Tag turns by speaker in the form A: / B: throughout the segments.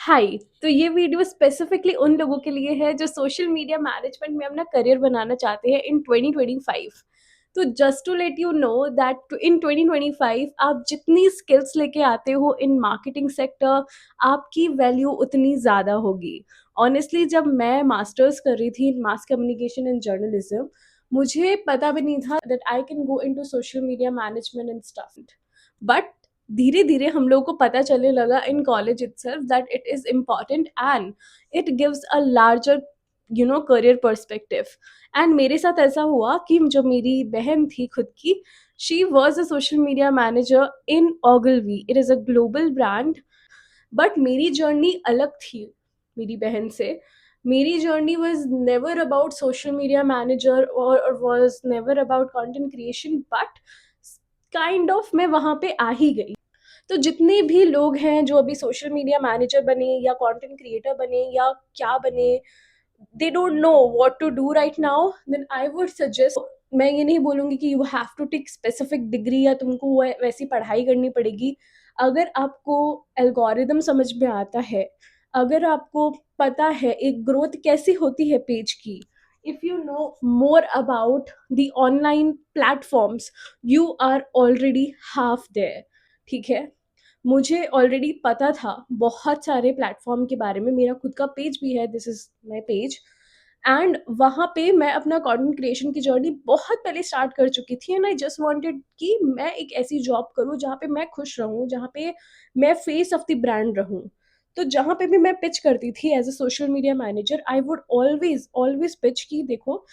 A: हाय। तो ये video specifically उन लोगों के लिए है जो सोशल मीडिया मैनेजमेंट में अपना करियर बनाना चाहते हैं इन 2025। तो just to let you know that in 2025 आप जितनी स्किल्स लेके आते हो इन मार्केटिंग सेक्टर, आपकी वैल्यू उतनी ज़्यादा होगी। ऑनेस्टली जब मैं मास्टर्स कर रही थी इन मास कम्युनिकेशन एंड जर्नलिज्म, मुझे पता भी नहीं था that I can go into social media management and stuff. But धीरे धीरे हम लोग को पता चलने लगा in college itself that it is important and it gives a larger career perspective. And मेरे साथ ऐसा हुआ कि जो मेरी बहन थी खुद की, she was a social media manager in Ogilvy, it is a global brand. But मेरी जर्नी अलग थी मेरी बहन से। मेरी journey was never about social media manager और was never about content creation, but kind of मैं वहाँ पे आ ही गई। तो जितने भी लोग हैं जो अभी सोशल मीडिया मैनेजर बने या कंटेंट क्रिएटर बने या क्या बने, they don't know what to do right now, then I would suggest, मैं ये नहीं बोलूँगी कि you have to take specific degree या तुमको वैसी पढ़ाई करनी पड़ेगी। अगर आपको एल्गोरिदम समझ में आता है, अगर आपको पता है एक ग्रोथ कैसी होती है पेज की, if you know more about the online platforms, you are already half there. ठीक है? मुझे ऑलरेडी पता था बहुत सारे प्लेटफ़ॉर्म के बारे में, मेरा खुद का पेज भी है, this is my page. And वहाँ पे मैं अपना कंटेंट क्रिएशन की जर्नी बहुत पहले स्टार्ट कर चुकी थी एंड आई जस्ट वांटेड कि मैं एक ऐसी जॉब करूँ जहाँ पे मैं खुश रहूँ, जहाँ पे मैं फेस ऑफ द ब्रांड रहूँ। तो जहाँ पे भी मैं पिच करती थी as a social media manager, I would always pitch कि देखो,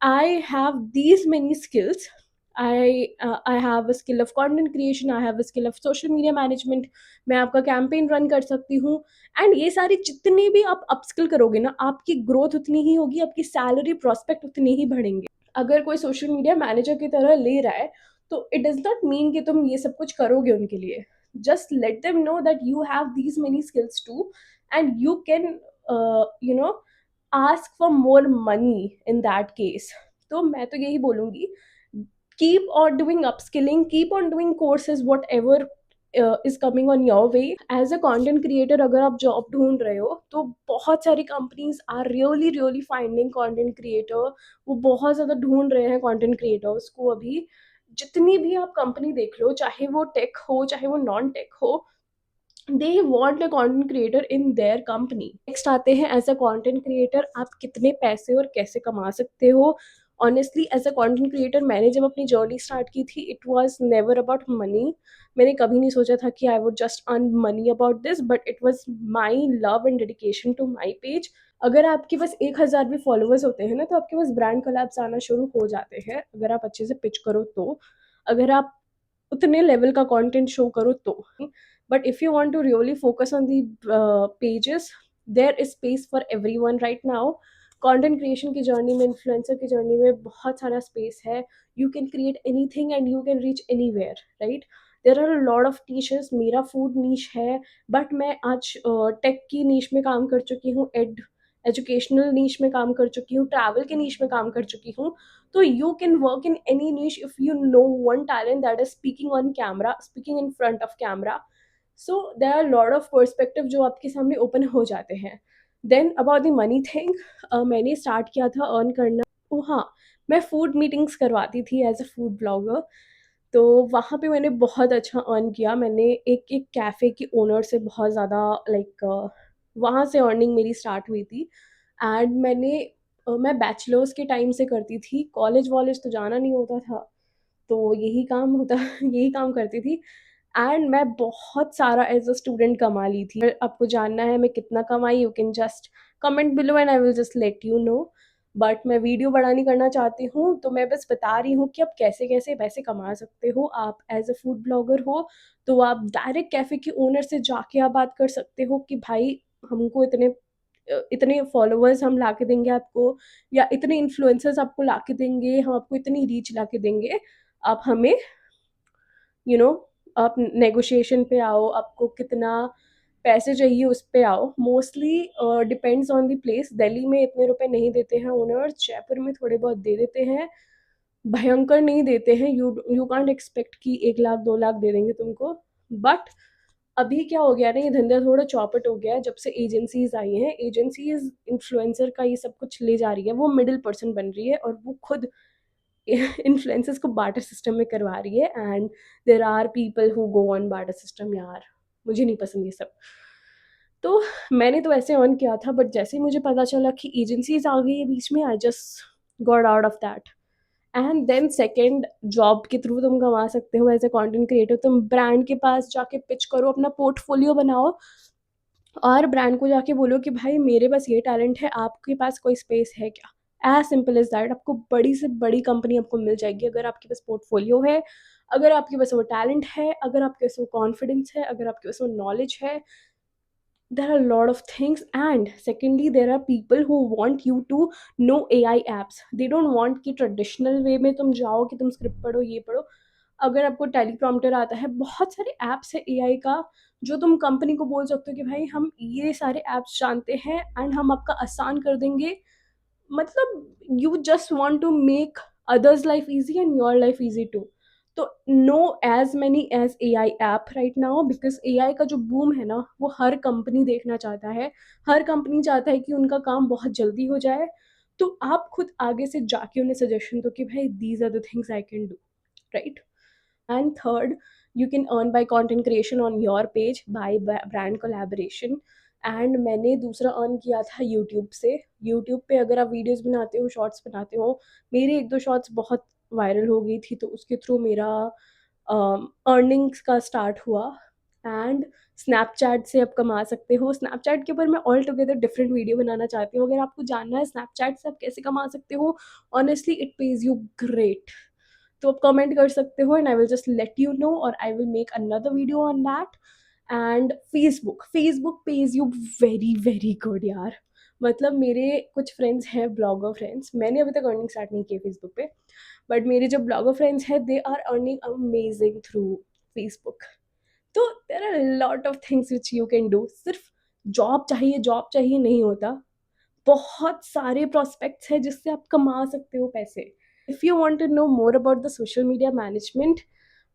A: I have these many skills. I have a skill of content creation, I have a skill of social media management, मैं आपका कैंपेन रन कर सकती हूँ। And ये सारी जितनी भी आप अपस्किल करोगे ना, आपकी ग्रोथ उतनी ही होगी, आपकी सैलरी प्रॉस्पेक्ट उतने ही बढ़ेंगे। अगर कोई सोशल मीडिया मैनेजर की तरह ले रहा है, तो इट डज नॉट मीन कि तुम ये सब कुछ करोगे उनके लिए। Just let them know that you have these many skills too and you can you know ask for more money in that case. तो मैं तो यही बोलूँगी, keep on doing upskilling, keep on doing courses, whatever is coming on your way. As a content creator अगर आप job ढूंढ रहे हो, तो बहुत सारी companies are really really finding content creator. वो बहुत ज़्यादा ढूंढ रहे हैं कंटेंट क्रिएटर्स को अभी। जितनी भी आप कंपनी देख लो, चाहे वो टेक हो चाहे वो नॉन टेक हो, they want a content creator in their company. Next आते हैं एज अ कंटेंट क्रिएटर आप कितने पैसे और कैसे कमा सकते हो। Honestly as a content creator मैंने जब अपनी जर्नी स्टार्ट की थी, it was never about money. मैंने कभी नहीं सोचा था कि I would just earn money about this, but it was my love and dedication to my page. अगर आपके पास 1,000 भी फॉलोअर्स होते हैं ना, तो आपके पास ब्रांड कोलैब्स आना शुरू हो जाते हैं, अगर आप अच्छे से पिच करो तो, अगर आप उतने लेवल का कंटेंट शो करो तो। But if you want to really focus on the pages, there is space for everyone right now. Content creation की जर्नी में, इन्फ्लुएंसर की जर्नी में बहुत सारा स्पेस है। You can create anything and you can reach anywhere, right? There are a lot of niches. मेरा food niche है, but मैं आज टेक की नीश में काम कर चुकी हूँ, एजुकेशनल नीश में काम कर चुकी हूँ, ट्रैवल के नीश में काम कर चुकी हूँ। So you can work in any niche if you know one talent, that is speaking on camera, speaking in front of camera. So there are a lot of perspective जो आपके सामने open हो जाते हैं। Then about the money thing, मैंने start किया था earn करना। ओ हाँ, मैं food meetings करवाती थी as a food blogger। तो वहाँ पे मैंने बहुत अच्छा earn किया। मैंने एक एक कैफ़े की ओनर से बहुत ज़्यादा लाइक वहाँ से अर्निंग मेरी स्टार्ट हुई थी। एंड मैं बैचलर्स के टाइम से करती थी, कॉलेज-वॉलेज तो जाना नहीं होता था, तो यही काम होता यही काम करती थी। एंड मैं बहुत सारा एज़ अ स्टूडेंट कमा ली थी। अगर आपको जानना है मैं कितना कमाई, you can just comment below and I will just let you no. But मैं वीडियो बड़ा नहीं करना चाहती हूँ, तो मैं बस बता रही हूँ कि आप कैसे-कैसे पैसे कमा सकते हो। आप एज़ अ फूड ब्लॉगर हो, तो आप डायरेक्ट कैफ़े के ओनर से जाके आप बात कर सकते हो कि भाई हमको इतने फॉलोवर्स हम ला के देंगे आपको, या इतने इन्फ्लुएंसर्स आपको ला के देंगे, हम आपको इतनी रीच ला के देंगे। आप हमें यू नो आप नेगोशिएशन पे आओ, आपको कितना पैसे चाहिए उस पे आओ। Mostly depends on the place. Delhi में इतने रुपए नहीं देते हैं ओनर्स, जयपुर में थोड़े बहुत दे देते हैं, भयंकर नहीं देते हैं। यू कांट एक्सपेक्ट कि 1 लाख 2 लाख दे देंगे तुमको। बट अभी क्या हो गया ना, ये धंधा थोड़ा चौपट हो गया है जब से एजेंसीज़ आई हैं। एजेंसीज़ इन्फ्लुएंसर का ये सब कुछ ले जा रही है, वो मिडल पर्सन बन रही है और वो खुद इन्फ्लुएंसर्स को बार्टर सिस्टम में करवा रही है, and there are people who go on barter system. यार मुझे नहीं पसंद ये सब। तो मैंने तो ऐसे ऑन किया था, बट जैसे ही मुझे पता चला कि एजेंसीज़ आ गई है बीच में, I just got out of that. And then second, job के थ्रू तुम कमा सकते हो एज ए कंटेंट क्रिएटर। तुम ब्रांड के पास जाके पिच करो, अपना पोर्टफोलियो बनाओ और ब्रांड को जाके बोलो कि भाई मेरे पास ये टैलेंट है, आपके पास कोई स्पेस है क्या? As simple as that. आपको बड़ी से बड़ी कंपनी आपको मिल जाएगी अगर आपके पास पोर्टफोलियो है, अगर आपके पास वो टैलेंट है, अगर आपके पास वो कॉन्फिडेंस है, अगर आपके पास वो नॉलेज है। There are a lot of things, and secondly there are people who want you to know AI apps. They don't want कि ट्रेडिशनल वे में तुम जाओ कि तुम स्क्रिप्ट पढ़ो, ये पढ़ो। अगर आपको टेलीप्रॉम्प्टर आता है, बहुत सारे ऐप्स है एआई का जो तुम कंपनी को बोल सकते हो कि भाई हम ये सारे ऐप्स जानते हैं एंड हम आपका आसान कर देंगे। मतलब you just want to make others life easy and your life easy too. तो no as many as A I app right now, because A I का जो बूम है ना, वो हर कंपनी देखना चाहता है। हर कंपनी चाहता है कि उनका काम बहुत जल्दी हो जाए। तो आप खुद आगे से जाके उन्हें सजेशन दो कि भाई these are the things I can do, right? And third, you can earn by content creation on your page by brand collaboration. And मैंने दूसरा अर्न किया था यूट्यूब से। यूट्यूब पे अगर आप वीडियोस बनाते हो, शॉर्ट्स बनाते हो, मेरी एक दो शॉर्ट्स बहुत वायरल हो गई थी, तो उसके थ्रू मेरा अर्निंग्स का स्टार्ट हुआ। एंड स्नैपचैट से आप कमा सकते हो। स्नैपचैट के ऊपर मैं ऑल टुगेदर डिफरेंट वीडियो बनाना चाहती हूँ। अगर आपको जानना है स्नैपचैट से आप कैसे कमा सकते हो, honestly it pays you great. तो आप कमेंट कर सकते हो and I will just let you know, और I will make another video on that. And Facebook pays you very very good यार। मतलब मेरे कुछ फ्रेंड्स हैं, ब्लॉगर फ्रेंड्स, मैंने अभी तक अर्निंग स्टार्ट नहीं की फेसबुक पे, बट मेरे जो ब्लॉगर फ्रेंड्स हैं they are earning amazing through Facebook. तो there are lot of things which you can do. सिर्फ जॉब चाहिए नहीं होता। बहुत सारे प्रोस्पेक्ट्स हैं जिससे आप कमा सकते हो पैसे। If you want to know more about the social media management,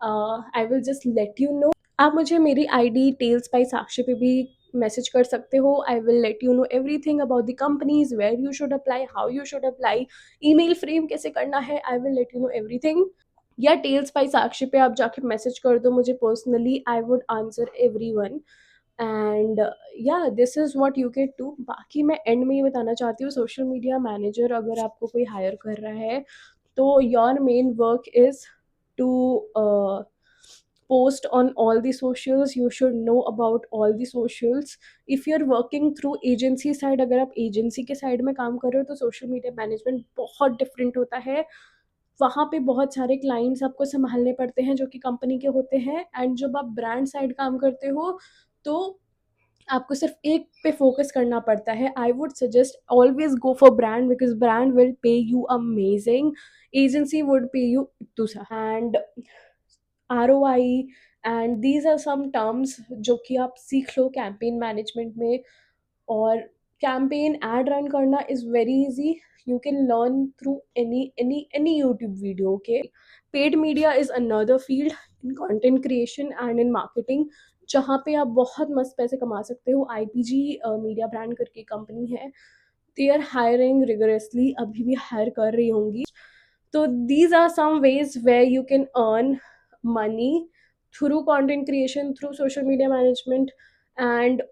A: I will just let you know. आप मुझे मेरी आईडी टेल्स बाय साक्षी पे भी मैसेज कर सकते हो। I will let you know everything about the companies, where you should apply, how you should apply, email frame कैसे करना है, I will let you know everything. या टेल्स बाय साक्षी पे आप जाके मैसेज कर दो मुझे personally, I would answer everyone. And yeah this is what you can do. बाकी मैं एंड में ये बताना चाहती हूँ, सोशल मीडिया मैनेजर अगर आपको कोई हायर कर रहा है, तो your main work is to post on all the socials. You should know about all the socials. If you're working through agency side, अगर आप एजेंसी के साइड में काम कर रहे हो, तो सोशल मीडिया मैनेजमेंट बहुत डिफरेंट होता है। वहाँ पे बहुत सारे क्लाइंट्स आपको संभालने पड़ते हैं जो कि कंपनी के होते हैं। एंड जब आप ब्रांड साइड काम करते हो, तो आपको सिर्फ एक पे फोकस करना पड़ता है। I would suggest always go for brand, because brand will pay you amazing, agency would pay you दूसरा। And ROI and these are some terms जो कि आप सीख लो कैंपेन मैनेजमेंट में। और कैंपेन एड रन करना is very easy. You can learn through any YouTube video. Okay, paid media is another field in content creation and in marketing, जहाँ पे आप बहुत मस्त पैसे कमा सकते हो। IPG मीडिया ब्रांड करके कंपनी है, दे आर हायरिंग रिगरसली, अभी भी हायर कर रही होंगी। तो these are some ways where you can earn money through content creation, through social media management। and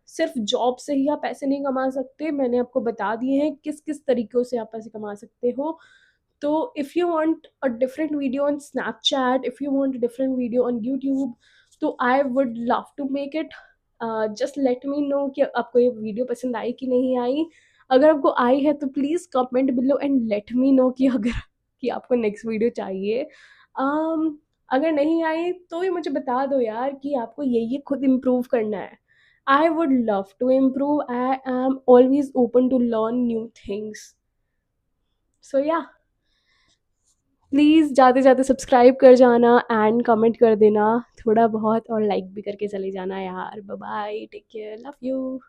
A: सिर्फ जॉब से ही आप पैसे नहीं कमा सकते, मैंने आपको बता दिए हैं किस किस तरीक़ों से आप पैसे कमा सकते हो। तो if you want a different video on Snapchat, if you want a different video on YouTube, तो I would love to make it. Just let me know कि आपको ये वीडियो पसंद आई कि नहीं आई। अगर आपको आई है तो please comment below and let me know कि अगर कि आपको नेक्स्ट वीडियो चाहिए। अगर नहीं आई तो ये मुझे बता दो यार कि आपको ये खुद इम्प्रूव करना है। I would love to improve. I am always open to learn new things. So yeah, please जाते जाते सब्सक्राइब कर जाना एंड कमेंट कर देना थोड़ा बहुत, और लाइक भी करके चले जाना यार। Bye bye, take care, love you.